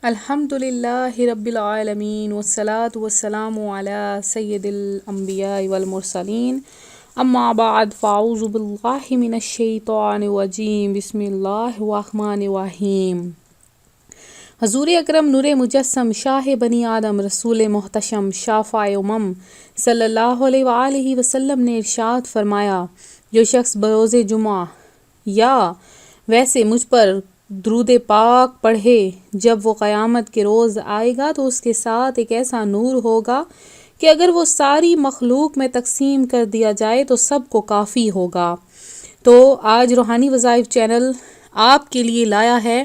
الحمد للہ رب العالمین والصلاة والسلام علی سید الانبیاء والمرسلین اما بعد فاعوذ باللہ من الشیطان الرجیم بسم اللہ الرحمن الرحیم۔ حضور اکرم نور مجسم شاہ بنی آدم رسول محتشم شافع امم صلی اللہ علیہ وآلہ وسلم نے ارشاد فرمایا، جو شخص بروز جمعہ یا ویسے مجھ پر درود پاک پڑھے، جب وہ قیامت کے روز آئے گا تو اس کے ساتھ ایک ایسا نور ہوگا کہ اگر وہ ساری مخلوق میں تقسیم کر دیا جائے تو سب کو کافی ہوگا۔ تو آج روحانی وظائف چینل آپ کے لیے لایا ہے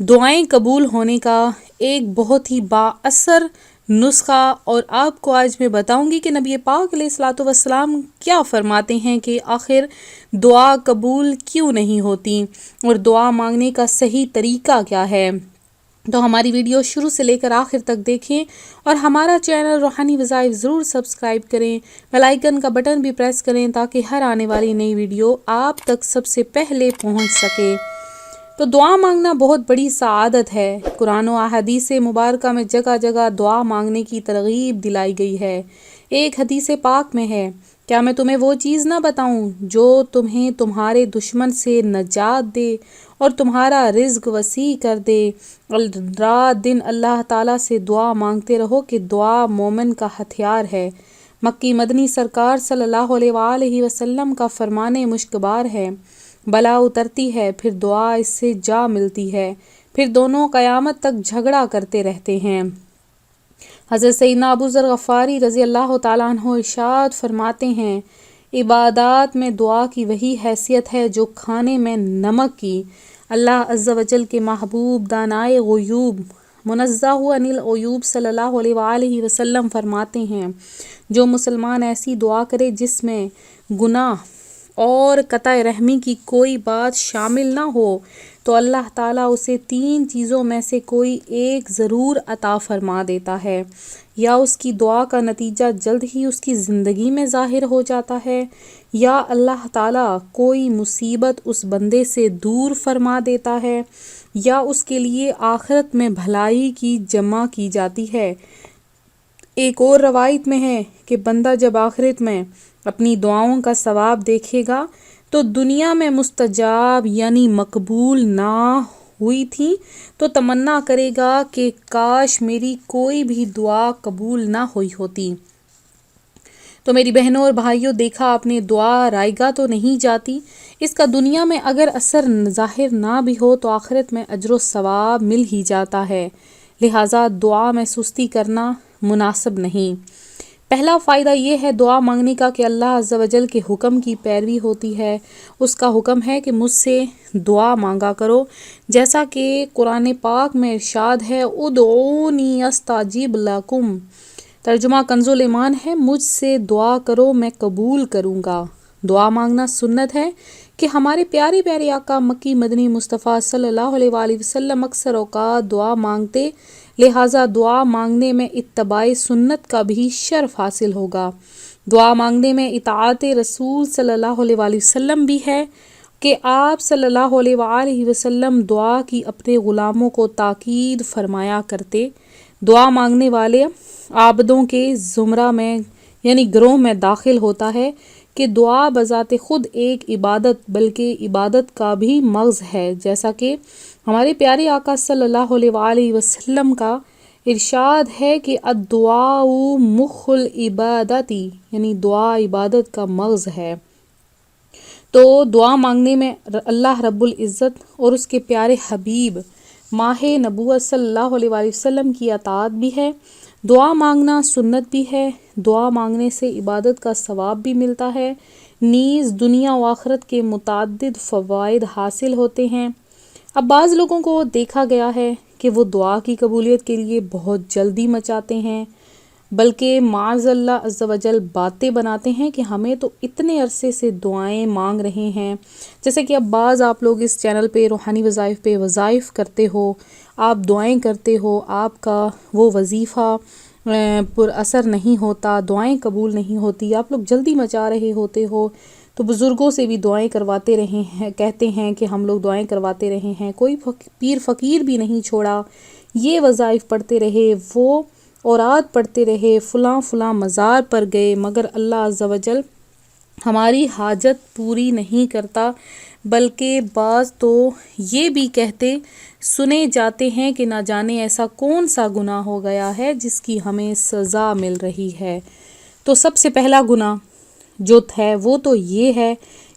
دعائیں قبول ہونے کا ایک بہت ہی با اثر نسخہ، اور آپ کو آج میں بتاؤں گی کہ نبی پاک علیہ الصلوۃ والسلام کیا فرماتے ہیں کہ آخر دعا قبول کیوں نہیں ہوتی اور دعا مانگنے کا صحیح طریقہ کیا ہے۔ تو ہماری ویڈیو شروع سے لے کر آخر تک دیکھیں اور ہمارا چینل روحانی وظائف ضرور سبسکرائب کریں، بیل آئیکن کا بٹن بھی پریس کریں تاکہ ہر آنے والی نئی ویڈیو آپ تک سب سے پہلے پہنچ سکے۔ تو دعا مانگنا بہت بڑی سعادت ہے۔ قرآن و احادیث مبارکہ میں جگہ جگہ دعا مانگنے کی ترغیب دلائی گئی ہے۔ ایک حدیث پاک میں ہے، کیا میں تمہیں وہ چیز نہ بتاؤں جو تمہیں تمہارے دشمن سے نجات دے اور تمہارا رزق وسیع کر دے۔ رات دن اللہ تعالیٰ سے دعا مانگتے رہو کہ دعا مومن کا ہتھیار ہے۔ مکی مدنی سرکار صلی اللہ علیہ وآلہ وسلم کا فرمان مشکبار ہے، بلا اترتی ہے پھر دعا اس سے جا ملتی ہے، پھر دونوں قیامت تک جھگڑا کرتے رہتے ہیں۔ حضرت سیدنا ابو ذر غفاری رضی اللہ تعالیٰ عنہ ارشاد فرماتے ہیں، عبادات میں دعا کی وہی حیثیت ہے جو کھانے میں نمک کی۔ اللہ عز و جل کے محبوب دانائے غیوب منزہ عن العیوب صلی اللہ علیہ وآلہ وسلم فرماتے ہیں، جو مسلمان ایسی دعا کرے جس میں گناہ اور قطع رحمی کی کوئی بات شامل نہ ہو تو اللہ تعالیٰ اسے 3 چیزوں میں سے کوئی ایک ضرور عطا فرما دیتا ہے۔ یا اس کی دعا کا نتیجہ جلد ہی اس کی زندگی میں ظاہر ہو جاتا ہے، یا اللہ تعالیٰ کوئی مصیبت اس بندے سے دور فرما دیتا ہے، یا اس کے لیے آخرت میں بھلائی کی جمع کی جاتی ہے۔ ایک اور روایت میں ہے کہ بندہ جب آخرت میں اپنی دعاؤں کا ثواب دیکھے گا تو دنیا میں مستجاب یعنی مقبول نہ ہوئی تھی تو تمنا کرے گا کہ کاش میری کوئی بھی دعا قبول نہ ہوئی ہوتی۔ تو میری بہنوں اور بھائیوں، دیکھا آپ نے، دعا رائگاں تو نہیں جاتی۔ اس کا دنیا میں اگر اثر ظاہر نہ بھی ہو تو آخرت میں اجر و ثواب مل ہی جاتا ہے، لہٰذا دعا میں سستی کرنا مناسب نہیں۔ پہلا فائدہ یہ ہے دعا مانگنے کا کہ اللہ عز و جل کے حکم کی پیروی ہوتی ہے۔ اس کا حکم ہے کہ مجھ سے دعا مانگا کرو، جیسا کہ قرآن پاک میں ارشاد ہے، ادعونی استجب لکم۔ ترجمہ کنز الایمان ہے، مجھ سے دعا کرو میں قبول کروں گا۔ دعا مانگنا سنت ہے کہ ہمارے پیارے پیارے آقا مکی مدنی مصطفیٰ صلی اللہ علیہ وآلہ وسلم اکثر اوقات دعا مانگتے، لہٰذا دعا مانگنے میں اتباع سنت کا بھی شرف حاصل ہوگا۔ دعا مانگنے میں اطاعت رسول صلی اللہ علیہ وآلہ وسلم بھی ہے کہ آپ صلی اللہ علیہ وآلہ وسلم دعا کی اپنے غلاموں کو تاکید فرمایا کرتے۔ دعا مانگنے والے عابدوں کے زمرہ میں یعنی گروہ میں داخل ہوتا ہے کہ دعا بذات خود ایک عبادت بلکہ عبادت کا بھی مغز ہے، جیسا کہ ہمارے پیارے آقا صلی اللہ علیہ وآلہ وسلم کا ارشاد ہے کہ الدعاء مخ العبادتی، یعنی دعا عبادت کا مغز ہے۔ تو دعا مانگنے میں اللہ رب العزت اور اس کے پیارے حبیب ماہ نبوت صلی اللہ علیہ وآلہ وسلم کی اطاعت بھی ہے۔ دعا مانگنا سنت بھی ہے، دعا مانگنے سے عبادت کا ثواب بھی ملتا ہے، نیز دنیا و آخرت کے متعدد فوائد حاصل ہوتے ہیں۔ اب بعض لوگوں کو دیکھا گیا ہے کہ وہ دعا کی قبولیت کے لیے بہت جلدی مچاتے ہیں، بلکہ معاذ اللہ عز و جل باتیں بناتے ہیں کہ ہمیں تو اتنے عرصے سے دعائیں مانگ رہے ہیں۔ جیسے کہ اب بعض آپ لوگ اس چینل پہ روحانی وظائف پہ وظائف کرتے ہو، آپ دعائیں کرتے ہو، آپ کا وہ وظیفہ پر اثر نہیں ہوتا، دعائیں قبول نہیں ہوتی، آپ لوگ جلدی مچا رہے ہوتے ہو، تو بزرگوں سے بھی دعائیں کرواتے رہے ہیں، کہتے ہیں کہ ہم لوگ دعائیں کرواتے رہے ہیں، کوئی پیر فقیر بھی نہیں چھوڑا یہ وظائف پڑھتے رہے، وہ اوراد پڑھتے رہے، فلاں فلاں مزار پر گئے، مگر اللہ عز و جل ہماری حاجت پوری نہیں کرتا، بلکہ بعض تو یہ بھی کہتے سنے جاتے ہیں کہ نہ جانے ایسا کون سا گناہ ہو گیا ہے جس کی ہمیں سزا مل رہی ہے۔ تو سب سے پہلا گناہ جو ہے وہ تو یہ ہے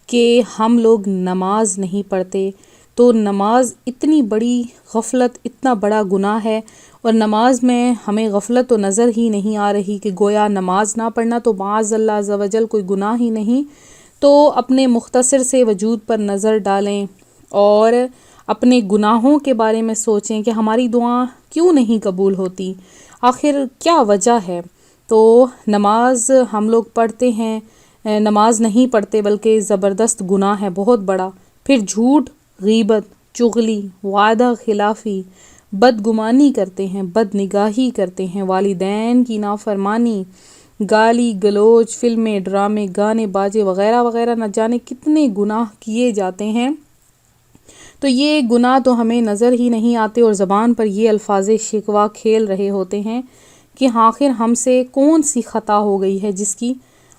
کہ ہم لوگ نماز نہیں پڑھتے۔ تو نماز اتنی بڑی غفلت، اتنا بڑا گناہ ہے، اور نماز میں ہمیں غفلت تو نظر ہی نہیں آ رہی کہ گویا نماز نہ پڑھنا تو معاذ اللہ عز و جل کوئی گناہ ہی نہیں۔ تو اپنے مختصر سے وجود پر نظر ڈالیں اور اپنے گناہوں کے بارے میں سوچیں کہ ہماری دعا کیوں نہیں قبول ہوتی، آخر کیا وجہ ہے۔ تو نماز ہم لوگ پڑھتے ہیں، نماز نہیں پڑھتے بلکہ زبردست گناہ ہے، بہت بڑا۔ پھر جھوٹ، غیبت، چغلی، وعدہ خلافی، بدگمانی کرتے ہیں، بد نگاہی کرتے ہیں، والدین کی نافرمانی، گالی گلوچ، فلمیں، ڈرامے، گانے باجے وغیرہ وغیرہ، نہ جانے کتنے گناہ کیے جاتے ہیں۔ تو یہ گناہ تو ہمیں نظر ہی نہیں آتے، اور زبان پر یہ الفاظ شکوہ کھیل رہے ہوتے ہیں کہ آخر ہم سے کون سی خطا ہو گئی ہے جس کی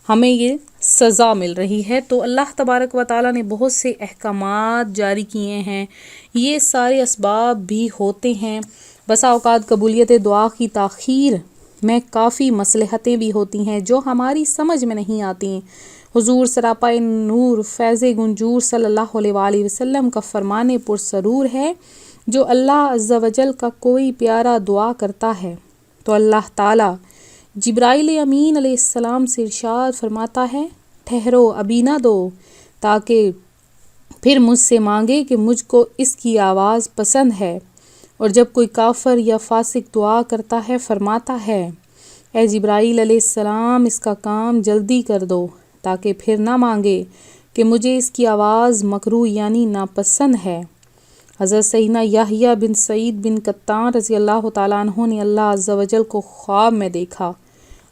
ہمیں یہ سزا مل رہی ہے۔ تو اللہ تبارک و تعالیٰ نے بہت سے احکامات جاری کیے ہیں، یہ سارے اسباب بھی ہوتے ہیں۔ بسا اوقات قبولیت دعا کی تاخیر میں کافی مصلحتیں بھی ہوتی ہیں جو ہماری سمجھ میں نہیں آتی۔ حضور سراپا نور فیض گنجور صلی اللہ علیہ وآلہ وسلم کا فرمان پرسرور ہے، جو اللہ عز و جل کا کوئی پیارا دعا کرتا ہے تو اللہ تعالیٰ جبرائیل امین علیہ السلام سے ارشاد فرماتا ہے، ٹھہرو ابھی نہ دو، تاکہ پھر مجھ سے مانگے کہ مجھ کو اس کی آواز پسند ہے۔ اور جب کوئی کافر یا فاسق دعا کرتا ہے فرماتا ہے، اے جبرائیل علیہ السلام اس کا کام جلدی کر دو، تاکہ پھر نہ مانگے کہ مجھے اس کی آواز مکروہ یعنی ناپسند ہے۔ حضرت سیدنا یحییٰ بن سعید بن قطان رضی اللہ تعالیٰ عنہ نے اللہ عز و جل کو خواب میں دیکھا،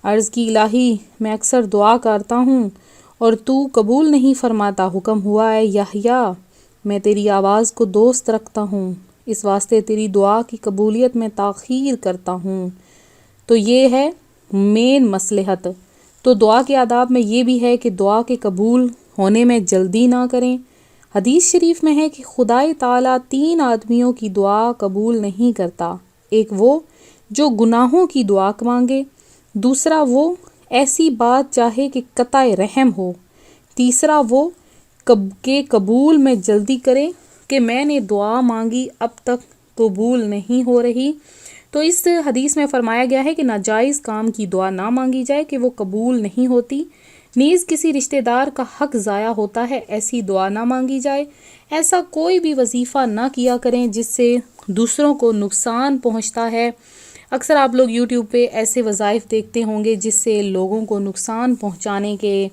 عرض کی الہی میں اکثر دعا کرتا ہوں اور تو قبول نہیں فرماتا، حکم ہوا ہے یحییٰ میں تیری آواز کو دوست رکھتا ہوں، اس واسطے تیری دعا کی قبولیت میں تاخیر کرتا ہوں۔ تو یہ ہے مین مصلحت۔ تو دعا کے آداب میں یہ بھی ہے کہ دعا کے قبول ہونے میں جلدی نہ کریں۔ حدیث شریف میں ہے کہ خدائے تعالیٰ 3 آدمیوں کی دعا قبول نہیں کرتا، ایک وہ جو گناہوں کی دعا مانگے، دوسرا وہ ایسی بات چاہے کہ قطع رحم ہو، تیسرا وہ کہ قبول میں جلدی کرے کہ میں نے دعا مانگی اب تک قبول نہیں ہو رہی۔ تو اس حدیث میں فرمایا گیا ہے کہ ناجائز کام کی دعا نہ مانگی جائے کہ وہ قبول نہیں ہوتی، نیز کسی رشتہ دار کا حق ضائع ہوتا ہے ایسی دعا نہ مانگی جائے، ایسا کوئی بھی وظیفہ نہ کیا کریں جس سے دوسروں کو نقصان پہنچتا ہے۔ اکثر آپ لوگ یوٹیوب پہ ایسے وظائف دیکھتے ہوں گے جس سے لوگوں کو نقصان پہنچانے کے،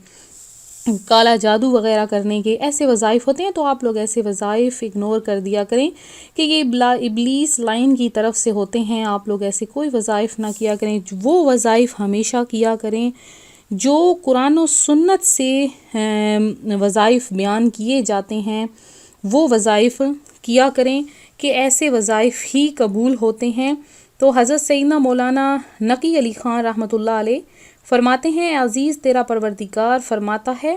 کالا جادو وغیرہ کرنے کے ایسے وظائف ہوتے ہیں، تو آپ لوگ ایسے وظائف اگنور کر دیا کریں کہ یہ ابلیس لائن کی طرف سے ہوتے ہیں، آپ لوگ ایسے کوئی وظائف نہ کیا کریں۔ وہ وظائف ہمیشہ کیا کریں جو قرآن و سنت سے وظائف بیان کیے جاتے ہیں، وہ وظائف کیا کریں کہ ایسے وظائف ہی قبول ہوتے ہیں۔ تو حضرت سیدنا مولانا نقی علی خان رحمۃ اللہ علیہ فرماتے ہیں، عزیز تیرا پروردگار فرماتا ہے،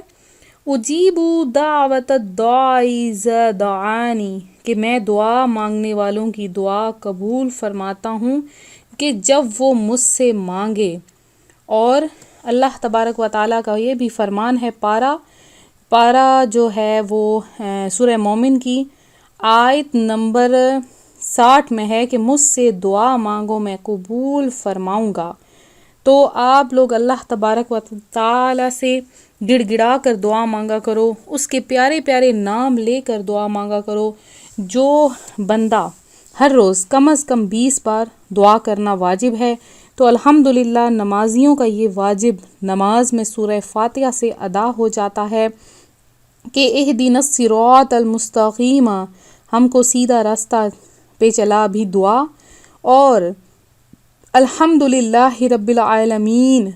اجیب دعوت الداعی اذا دعانی، کہ میں دعا مانگنے والوں کی دعا قبول فرماتا ہوں کہ جب وہ مجھ سے مانگے۔ اور اللہ تبارک و تعالیٰ کا یہ بھی فرمان ہے، پارہ جو ہے وہ سورہ مومن کی آیت نمبر 60 میں ہے کہ مجھ سے دعا مانگو میں قبول فرماؤں گا۔ تو آپ لوگ اللہ تبارک و تعالیٰ سے گڑ گڑا کر دعا مانگا کرو، اس کے پیارے پیارے نام لے کر دعا مانگا کرو۔ جو بندہ ہر روز کم از کم 20 بار دعا کرنا واجب ہے، تو الحمدللہ نمازیوں کا یہ واجب نماز میں سورہ فاتحہ سے ادا ہو جاتا ہے کہ اہدنا الصراط المستقیم، ہم کو سیدھا راستہ پہ چلا بھی دعا، اور الحمدللہ رب العالمین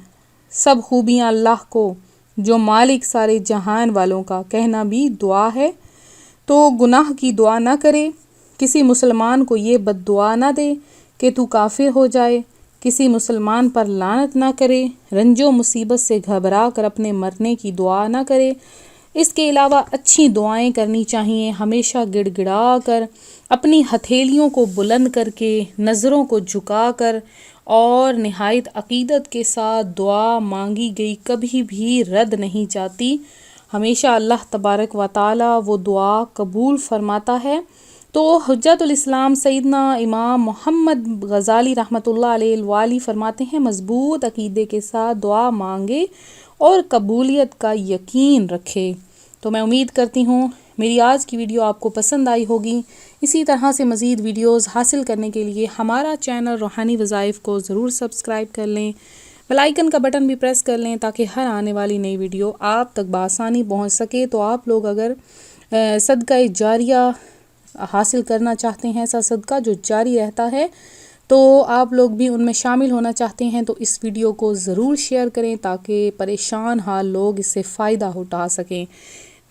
سب خوبیاں اللہ کو جو مالک سارے جہان والوں کا کہنا بھی دعا ہے۔ تو گناہ کی دعا نہ کرے، کسی مسلمان کو یہ بد دعا نہ دے کہ تو کافر ہو جائے، کسی مسلمان پر لعنت نہ کرے، رنج و مصیبت سے گھبرا کر اپنے مرنے کی دعا نہ کرے۔ اس کے علاوہ اچھی دعائیں کرنی چاہیے، ہمیشہ گڑ گڑا کر، اپنی ہتھیلیوں کو بلند کر کے، نظروں کو جھکا کر اور نہایت عقیدت کے ساتھ دعا مانگی گئی کبھی بھی رد نہیں جاتی، ہمیشہ اللہ تبارک و تعالی وہ دعا قبول فرماتا ہے۔ تو حجت الاسلام سیدنا امام محمد غزالی رحمۃ اللہ علیہ الوالی فرماتے ہیں مضبوط عقیدے کے ساتھ دعا مانگے اور قبولیت کا یقین رکھے۔ تو میں امید کرتی ہوں میری آج کی ویڈیو آپ کو پسند آئی ہوگی۔ اسی طرح سے مزید ویڈیوز حاصل کرنے کے لیے ہمارا چینل روحانی وظائف کو ضرور سبسکرائب کر لیں، بیل آئیکن کا بٹن بھی پریس کر لیں تاکہ ہر آنے والی نئی ویڈیو آپ تک بآسانی پہنچ سکے۔ تو آپ لوگ اگر صدقہ جاریہ حاصل کرنا چاہتے ہیں، ایسا صدقہ جو جاری رہتا ہے، تو آپ لوگ بھی ان میں شامل ہونا چاہتے ہیں تو اس ویڈیو کو ضرور شیئر کریں تاکہ پریشان حال لوگ اس سے فائدہ اٹھا سکیں۔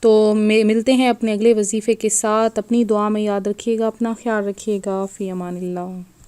تو ملتے ہیں اپنے اگلے وظیفے کے ساتھ، اپنی دعا میں یاد رکھیے گا، اپنا خیال رکھیے گا، فی امان اللہ۔